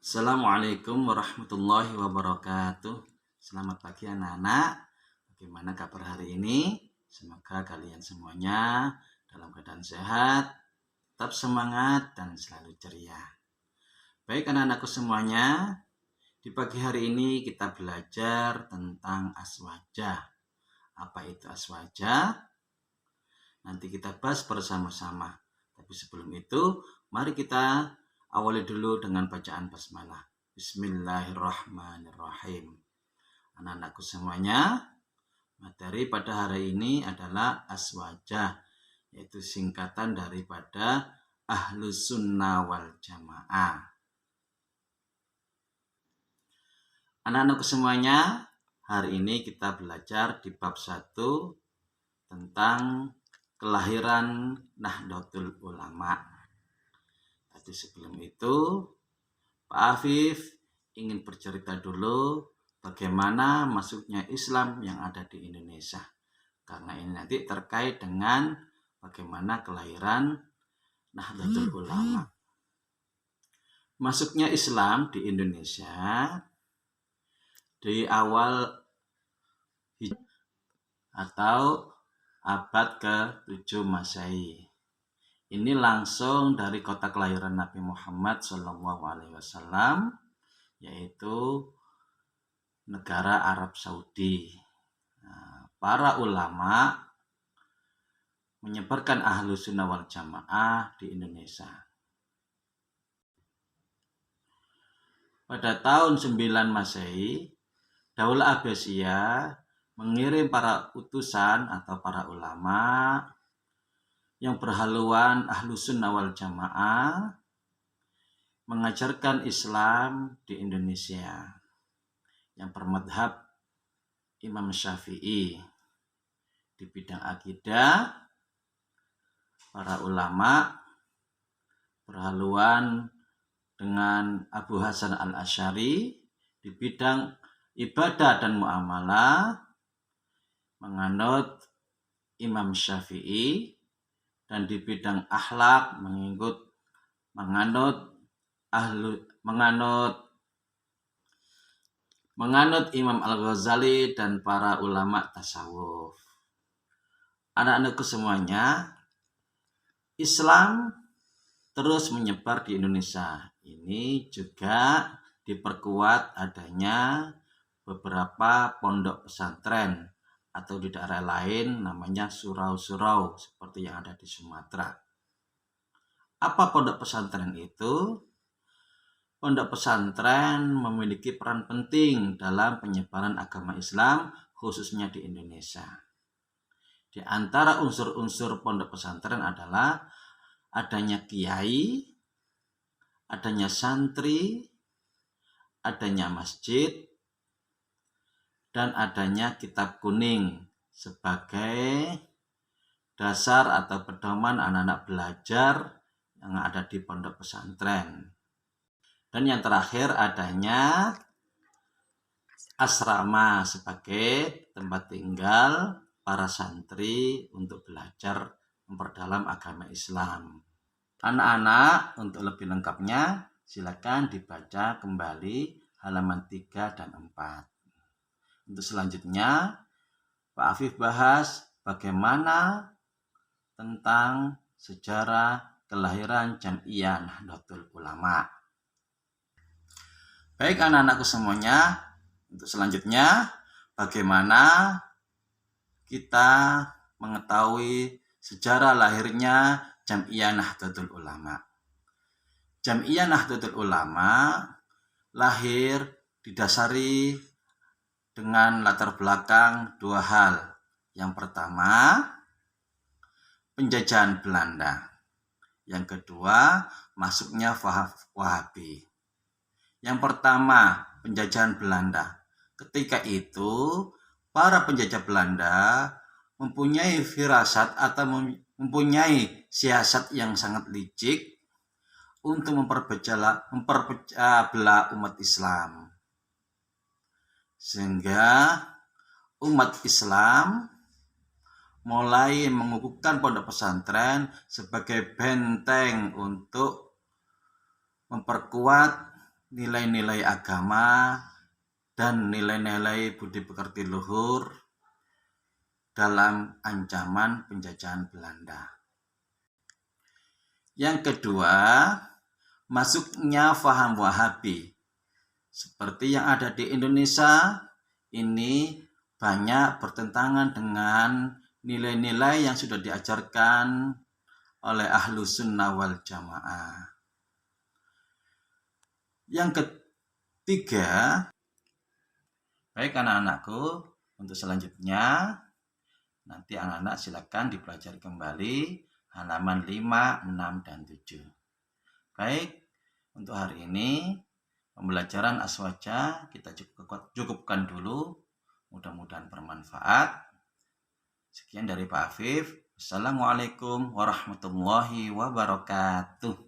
Assalamualaikum warahmatullahi wabarakatuh. Selamat pagi anak-anak. Bagaimana kabar hari ini? Semoga kalian semuanya dalam keadaan sehat, tetap semangat dan selalu ceria. Baik anak-anakku semuanya, di pagi hari ini kita belajar tentang aswaja. Apa itu aswaja? Nanti kita bahas bersama-sama. Tapi sebelum itu, mari kita awali dulu dengan bacaan basmalah. Bismillahirrahmanirrahim. Anak-anakku semuanya, materi pada hari ini adalah aswaja, yaitu singkatan daripada Ahlus Sunnah wal Jamaah. Anak-anakku semuanya, hari ini kita belajar di bab 1 tentang kelahiran Nahdlatul Ulama. Tapi sebelum itu, Pak Afif ingin bercerita dulu bagaimana masuknya Islam yang ada di Indonesia. Karena ini nanti terkait dengan bagaimana kelahiran Nahdlatul Ulama. Masuknya Islam di Indonesia di awal atau abad ke-7 Masehi. Ini langsung dari kota kelahiran Nabi Muhammad SAW, yaitu negara Arab Saudi. Para ulama menyebarkan Ahlus Sunnah wal Jamaah di Indonesia. Pada tahun 9 Masehi, Daulah Abbasiyah mengirim para utusan atau para ulama yang berhaluan Ahlus Sunnah wal Jamaah mengajarkan Islam di Indonesia yang bermadhab Imam Syafi'i. Di bidang akidah, para ulama berhaluan dengan Abu Hasan al-Asy'ari. Di bidang ibadah dan muamalah menganut Imam Syafi'i, dan di bidang akhlak menganut Imam Al-Ghazali dan para ulama tasawuf. Anak-anakku semuanya, Islam terus menyebar di Indonesia. Ini juga diperkuat adanya beberapa pondok pesantren atau di daerah lain namanya surau-surau seperti yang ada di Sumatera. Apa pondok pesantren itu? Pondok pesantren memiliki peran penting dalam penyebaran agama Islam khususnya di Indonesia. Di antara unsur-unsur pondok pesantren adalah adanya kiai, adanya santri, adanya masjid, dan adanya kitab kuning sebagai dasar atau pedoman anak-anak belajar yang ada di pondok pesantren. Dan yang terakhir adanya asrama sebagai tempat tinggal para santri untuk belajar memperdalam agama Islam. Anak-anak, untuk lebih lengkapnya silakan dibaca kembali halaman 3 dan 4. Untuk selanjutnya, Pak Afif bahas bagaimana tentang sejarah kelahiran Jam'iyah Nahdlatul Ulama. Baik anak-anakku semuanya, untuk selanjutnya bagaimana kita mengetahui sejarah lahirnya Jam'iyah Nahdlatul Ulama. Jam'iyah Nahdlatul Ulama lahir didasari dengan latar belakang 2 hal. Yang pertama, penjajahan Belanda. Yang kedua, masuknya Wahabi. Yang pertama, penjajahan Belanda. Ketika itu, para penjajah Belanda mempunyai firasat atau mempunyai siasat yang sangat licik untuk memperpecah belah umat Islam. Sehingga umat Islam mulai mengukuhkan pondok pesantren sebagai benteng untuk memperkuat nilai-nilai agama dan nilai-nilai budi pekerti luhur dalam ancaman penjajahan Belanda. Yang kedua, masuknya faham Wahabi. Seperti yang ada di Indonesia, ini banyak bertentangan dengan nilai-nilai yang sudah diajarkan oleh Ahlus Sunnah wal Jamaah. Yang ketiga, baik anak-anakku, untuk selanjutnya nanti anak-anak silakan dipelajari kembali halaman 5, 6, dan 7. Baik, untuk hari ini pembelajaran aswaja kita cukupkan dulu. Mudah-mudahan bermanfaat. Sekian dari Pak Afif. Assalamualaikum warahmatullahi wabarakatuh.